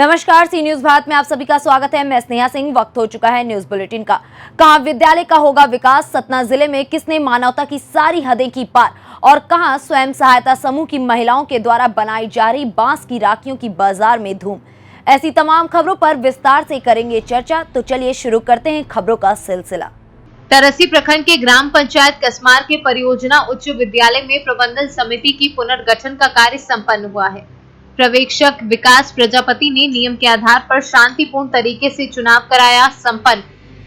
नमस्कार, सी न्यूज भारत में आप सभी का स्वागत है। मैं स्नेहा सिंह। वक्त हो चुका है न्यूज बुलेटिन का। कहां विद्यालय का होगा विकास, सतना जिले में किसने मानवता की सारी हदें की पार और कहां स्वयं सहायता समूह की महिलाओं के द्वारा बनाई जा रही बांस की राखियों की बाजार में धूम। ऐसी तमाम खबरों पर विस्तार से करेंगे चर्चा। तो चलिए शुरू करते हैं खबरों का सिलसिला। तरसी प्रखंड के ग्राम पंचायत कसमार के परियोजना उच्च विद्यालय में प्रबंधन समिति की पुनर्गठन का कार्य संपन्न हुआ है। पर्यवेक्षक विकास प्रजापति ने नियम के आधार पर शांतिपूर्ण तरीके से चुनाव कराया संपन्न।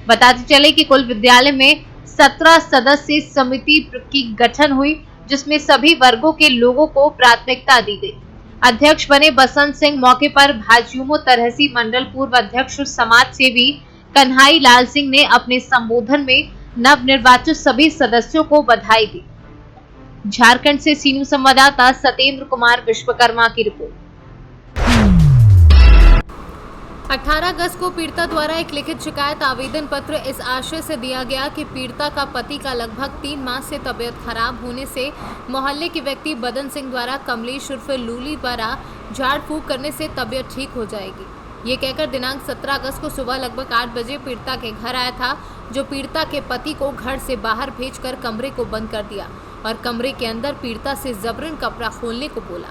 बताते चले कि कुल विद्यालय में 17 सदस्य समिति की गठन हुई, जिसमें सभी वर्गों के लोगों को प्राथमिकता दी गई। अध्यक्ष बने बसंत सिंह। मौके पर भाजयुमो तरहसी मंडल पूर्व अध्यक्ष समाज सेवी कन्हाई लाल सिंह ने अपने संबोधन में नवनिर्वाचित सभी सदस्यों को बधाई दी। झारखंड से सी न्यूज संवाददाता सतेंद्र कुमार विश्वकर्मा की रिपोर्ट। 18 अगस्त को पीड़िता द्वारा एक लिखित शिकायत आवेदन पत्र इस आशय से दिया गया कि पीड़िता का पति का लगभग 3 माह से तबीयत खराब होने से मोहल्ले के व्यक्ति बदन सिंह द्वारा कमलेश उर्फ लूली द्वारा झाड़ फूंक करने से तबीयत ठीक हो जाएगी। ये कहकर दिनांक 17 अगस्त को सुबह लगभग 8 बजे पीड़िता के घर आया था, जो पीड़िता के पति को घर से बाहर भेजकर कमरे को बंद कर दिया और कमरे के अंदर पीड़िता से जबरन कपड़ा खोलने को बोला।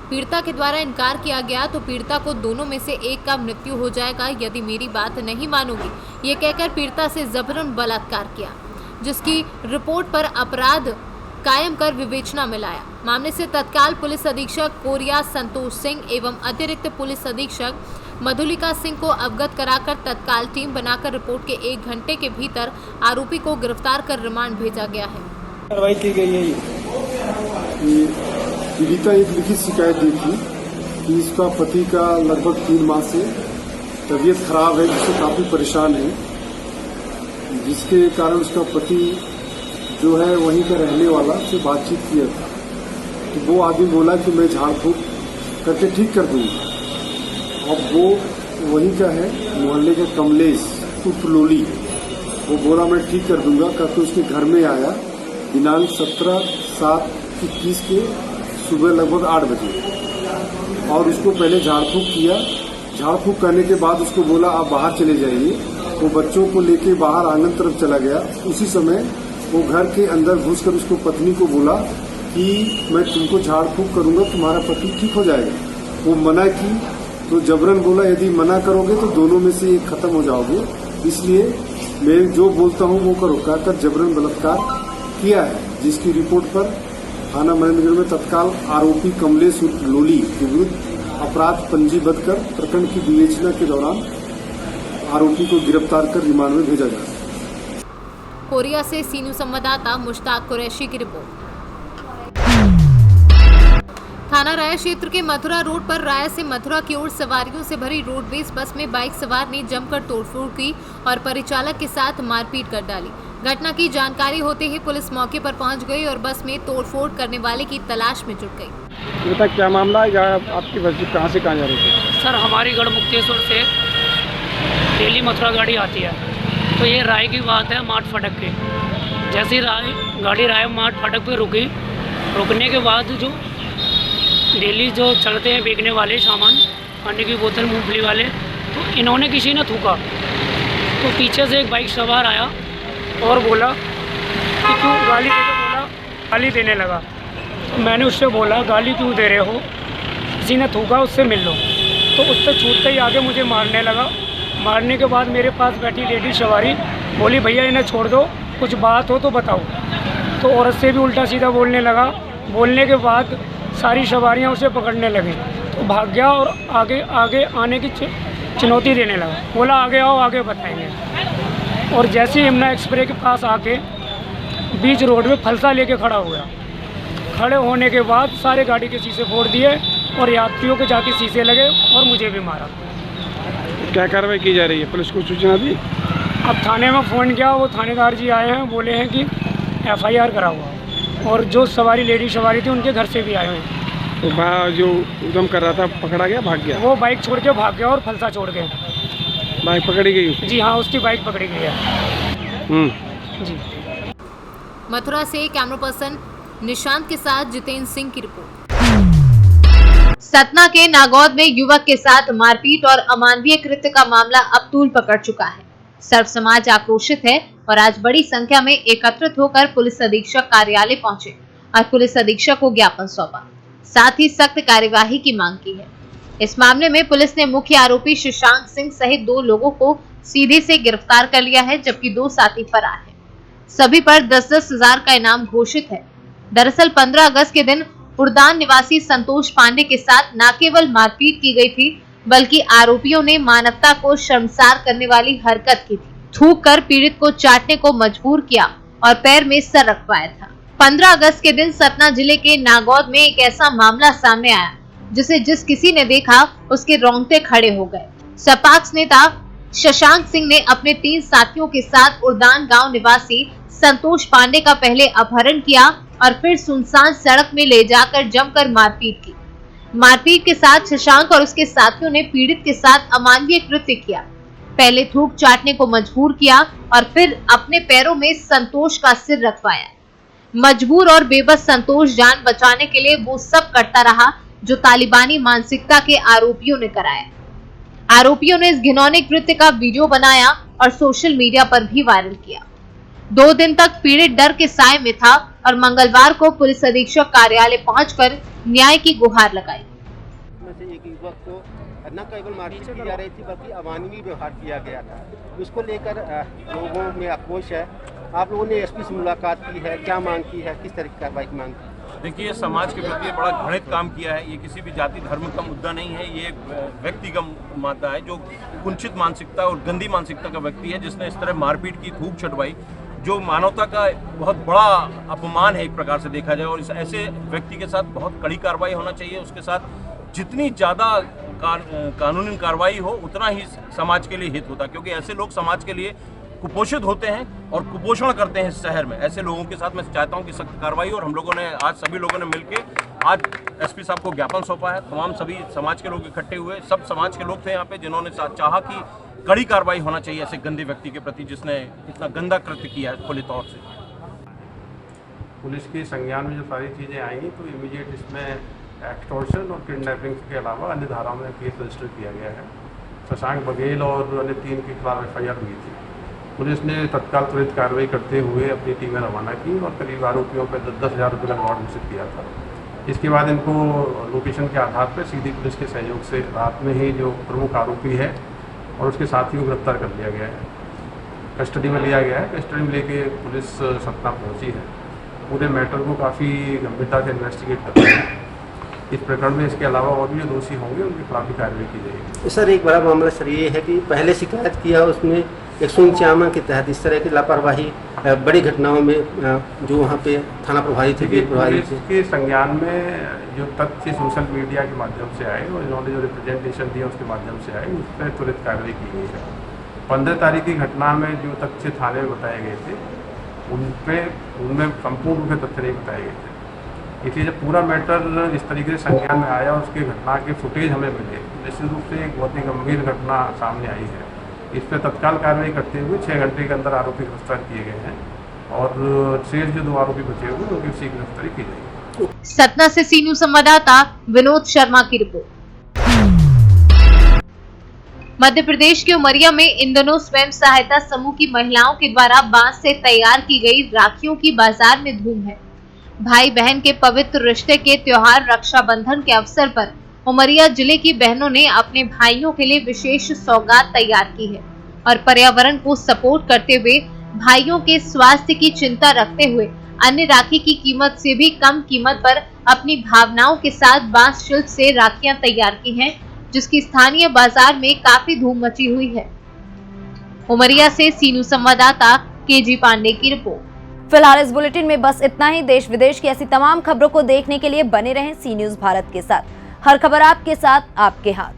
पीड़िता के द्वारा इनकार किया गया तो पीड़िता को दोनों में से एक का मृत्यु हो जाएगा यदि मेरी बात नहीं मानोगी, ये कहकर पीड़िता से जबरन बलात्कार किया, जिसकी रिपोर्ट पर अपराध कायम कर विवेचना में लाया। मामले से तत्काल पुलिस अधीक्षक कोरिया संतोष सिंह एवं अतिरिक्त पुलिस अधीक्षक मधुलिका सिंह को अवगत कराकर तत्काल टीम बनाकर रिपोर्ट के 1 घंटे के भीतर आरोपी को गिरफ्तार कर रिमांड भेजा गया है। कार्रवाई की गई है कि पीड़िता एक लिखित शिकायत दी थी कि इसका पति का लगभग 3 माह से तबीयत खराब है, जिससे काफी परेशान है, जिसके कारण उसका पति जो है वहीं का रहने वाला से बातचीत किया था। तो वो आदमी बोला कि मैं झाड़ फूंक करके ठीक कर दूंगा। अब वो वहीं का है, मोहल्ले का कमलेश उर्फ लोली, वो बोला मैं ठीक कर दूंगा करके उसके घर में आया दिनांक 17/7/21 के सुबह लगभग 8 बजे और उसको पहले झाड़ फूंक किया। झाड़ फूंक करने के बाद उसको बोला आप बाहर चले जाइए। वो बच्चों को लेके बाहर आंगन तरफ चला गया। उसी समय वो घर के अंदर घुसकर उसको पत्नी को बोला कि मैं तुमको झाड़ फूंक करूंगा, तुम्हारा पति ठीक हो जाएगा। वो मना की तो जबरन बोला यदि मना करोगे तो दोनों में से एक खत्म हो जाओगे, इसलिए मैं जो बोलता हूँ वो करो कहकर जबरन बलात्कार किया है, जिसकी रिपोर्ट पर थाना महेंद्रगढ़ में तत्काल आरोपी कमलेश उर्फ लोली के विरुद्ध अपराध पंजीबद्ध कर प्रकरण की विवेचना के दौरान आरोपी को गिरफ्तार कर रिमांड में भेजा जाए। कोरिया से सी न्यूज संवाददाता मुश्ताक कुरैशी की रिपोर्ट। थाना राया क्षेत्र के मथुरा रोड पर राया से मथुरा की ओर सवारियों से भरी रोडवेज बस में बाइक सवार ने जमकर तोड़फोड़ की और परिचालक के साथ मारपीट कर डाली। घटना की जानकारी होते ही पुलिस मौके पर पहुंच गई और बस में तोड़फोड़ करने वाले की तलाश में जुट गई। बता क्या मामला है, आपकी बस कहाँ से कहाँ जा रही थी? सर, हमारी गढ़मुक्तेश्वर से डेली मथुरा गाड़ी आती है, तो ये राय की बात है माठ फाटक के। जैसे ही गाड़ी राय माठ फाटक पे रुकी, रुकने के बाद जो डेली जो चलते हैं बेचने वाले सामान, पानी की बोतल, मूंगफली वाले, तो इन्होंने किसी ने थूका तो पीछे से एक बाइक सवार आया और बोला कि क्यों गाली दे, बोला गाली देने लगा। तो मैंने उससे बोला गाली क्यों दे रहे हो, किसी ने थूका, उससे मिल लो। तो उससे छूटते ही आगे मुझे मारने लगा। मारने के बाद मेरे पास बैठी लेडी सवारी बोली भैया इन्हें छोड़ दो, कुछ बात हो तो बताओ। तो औरत से भी उल्टा सीधा बोलने लगा। बोलने के बाद सारी सवारियां उसे पकड़ने लगी तो भाग गया और आगे आगे आने की चुनौती देने लगा। बोला आगे आओ, आगे बताएंगे। और जैसे ही यमुना एक्सप्रेस के पास आके बीच रोड में फलसा लेके खड़ा हुआ। खड़े होने के बाद सारे गाड़ी के शीशे फोड़ दिए और यात्रियों के जाके शीशे लगे और मुझे भी मारा। क्या कार्रवाई की जा रही है? पुलिस को सूचना दी? अब थाने में फ़ोन किया, वो थानेदार जी आए हैं, बोले हैं कि FIR करा हुआ और जो सवारी लेडी सवारी थी उनके घर से भी आए हैं। तो जो उद्यम कर रहा था पकड़ा गया, भाग गया? वो बाइक छोड़ के भाग गया और फलसा छोड़ के। बाइक पकड़ी गई उसकी? जी हाँ, उसकी बाइक पकड़ी गई है। जी। मथुरा से कैमरा पर्सन निशांत के साथ जितेंद्र सिंह की रिपोर्ट। सतना के नागौद में युवक के साथ मारपीट और अमानवीय कृत्य का मामला अब तूल पकड़ चुका है। सर्व समाज आक्रोशित है और आज बड़ी संख्या में एकत्रित होकर पुलिस अधीक्षक कार्यालय पहुंचे और पुलिस अधीक्षक को ज्ञापन सौंपा, साथ ही सख्त कार्यवाही की मांग की है। इस मामले में पुलिस ने मुख्य आरोपी शशांक सिंह सहित 2 लोगों को सीधे से गिरफ्तार कर लिया है, जबकि 2 साथी फरार हैं। सभी पर 10-10 हजार का इनाम घोषित है। दरअसल 15 अगस्त के दिन उड़दान निवासी संतोष पांडे के साथ न केवल मारपीट की गई थी, बल्कि आरोपियों ने मानवता को शर्मसार करने वाली हरकत की थी। थूक कर पीड़ित को चाटने को मजबूर किया और पैर में सर रखवाया था। 15 अगस्त के दिन सतना जिले के नागौद में एक ऐसा मामला सामने आया जिसे जिस किसी ने देखा उसके रोंगटे खड़े हो गए। सपाक्स नेता शशांक सिंह ने अपने 3 साथियों के साथ उड़दान गांव निवासी संतोष पांडे का पहले अपहरण किया और फिर सुनसान सड़क में ले जाकर जमकर मारपीट की। मारपीट के साथ शशांक और उसके साथियों ने पीड़ित के साथ अमानवीय कृत्य किया। पहले थूक चाटने को मजबूर किया और फिर अपने पैरों में संतोष का सिर रखवाया। मजबूर और बेबस संतोष जान बचाने के लिए वो सब करता रहा जो तालिबानी मानसिकता के आरोपियों ने कराया। आरोपियों ने इस घिनौने कृत्य का वीडियो बनाया और सोशल मीडिया पर भी वायरल किया। 2 दिन तक पीड़ित डर के साए में था और मंगलवार को पुलिस अधीक्षक कार्यालय पहुंचकर न्याय की गुहार लगाई। से एक युवक को न केवल मारपीट की जा रही थी बल्कि अमानवीय व्यवहार किया गया था। उसको लेकर लोगों में आक्रोश है। आप लोगों ने एसपी से मुलाकात की है, क्या मांग की है, किस तरह की कार्रवाई की मांग की? देखिए, समाज के प्रति बड़ा घृणित काम किया है। ये किसी भी जाति धर्म का मुद्दा नहीं है, ये व्यक्ति का मुद्दा है जो कुंठित मानसिकता और गंदी मानसिकता का व्यक्ति है, जिसने इस तरह मारपीट की, थूक छटवाई, जो मानवता का बहुत बड़ा अपमान है एक प्रकार से देखा जाए। और इस ऐसे व्यक्ति के साथ बहुत कड़ी कार्रवाई होना चाहिए। उसके साथ जितनी ज़्यादा कानूनी कार्रवाई हो उतना ही समाज के लिए हित होता, क्योंकि ऐसे लोग समाज के लिए कुपोषित होते हैं और कुपोषण करते हैं इस शहर में। ऐसे लोगों के साथ मैं चाहता हूं कि सख्त कार्रवाई हो। और हम लोगों ने आज सभी लोगों ने मिलकर आज एसपी साहब को ज्ञापन सौंपा है। तमाम सभी समाज के लोग इकट्ठे हुए, सब समाज के लोग थे यहाँ पे, जिन्होंने चाहा कि कड़ी कार्रवाई होना चाहिए ऐसे गंदे व्यक्ति के प्रति जिसने इतना गंदा कृत्य किया है खुले तौर से। पुलिस के संज्ञान में जो सारी चीज़ें आएंगी तो इमीडिएट इसमें एक्सटॉर्शन और किडनैपिंग के अलावा अन्य धाराओं में केस रजिस्टर किया गया है। शशांक बघेल और अन्य 3 के खिलाफ FIR हुई थी। पुलिस ने तत्काल त्वरित कार्रवाई करते हुए अपनी टीमें रवाना की और करीब आरोपियों पर 10-10 हज़ार रुपये का रिवॉर्ड घोषित किया था। इसके बाद इनको लोकेशन के आधार पर सीधी पुलिस के सहयोग से रात में ही जो प्रमुख आरोपी है और उसके साथी को गिरफ्तार कर लिया गया है, कस्टडी में लिया गया है। कस्टडी में लेके पुलिस सतना पहुंची है। पूरे मैटर को काफ़ी गंभीरता से इन्वेस्टिगेट कर रही है। इस प्रकरण में इसके अलावा और भी जो दोषी होंगे उनके खिलाफ भी कार्रवाई की जाएगी। सर, एक बड़ा मामला सर ये है कि पहले शिकायत किया उसमें 151 के तहत इस तरह की लापरवाही बड़ी घटनाओं में जो वहाँ पे थाना प्रभारी थे, इसके संज्ञान में जो तथ्य सोशल मीडिया के माध्यम से आए और इन्होंने जो रिप्रेजेंटेशन दिया उसके माध्यम से आए, उस पर त्वरित कार्रवाई की गई है। 15 तारीख की घटना में जो तथ्य थाने में बताए गए थे उनमें संपूर्ण रूप से तथ्य नहीं बताए गए थे। इसलिए जब पूरा मैटर इस तरीके से संज्ञान में आया, उसके घटना के फुटेज हमें मिले, निश्चित रूप से एक बहुत ही गंभीर घटना सामने आई है। इस पर तत्काल कार्रवाई करते हुए 6 घंटे के अंदर आरोपी गिरफ्तार किए गए हैं और शेष जो 2 आरोपी बचे हुए उनकी शीघ्र गिरफ्तारी की जाएगी। सतना से सी न्यूज संवाददाता विनोद शर्मा की रिपोर्ट। मध्य प्रदेश के उमरिया में इन दिनों स्वयं सहायता समूह की महिलाओं के द्वारा बांस से तैयार की गई राखियों की बाजार में धूम है। भाई बहन के पवित्र रिश्ते के त्योहार रक्षाबंधन के अवसर पर उमरिया जिले की बहनों ने अपने भाइयों के लिए विशेष सौगात तैयार की है और पर्यावरण को सपोर्ट करते हुए भाइयों के स्वास्थ्य की चिंता रखते हुए अन्य राखी की कीमत से भी कम कीमत पर अपनी भावनाओं के साथ बांस शिल्प से राखियां तैयार की हैं, जिसकी स्थानीय बाजार में काफी धूम मची हुई है। उमरिया से सी न्यूज संवाददाता KG पांडे की रिपोर्ट। फिलहाल इस बुलेटिन में बस इतना ही। देश विदेश की ऐसी तमाम खबरों को देखने के लिए बने रहें सी न्यूज भारत के साथ। हर खबर आपके साथ, आपके हाथ।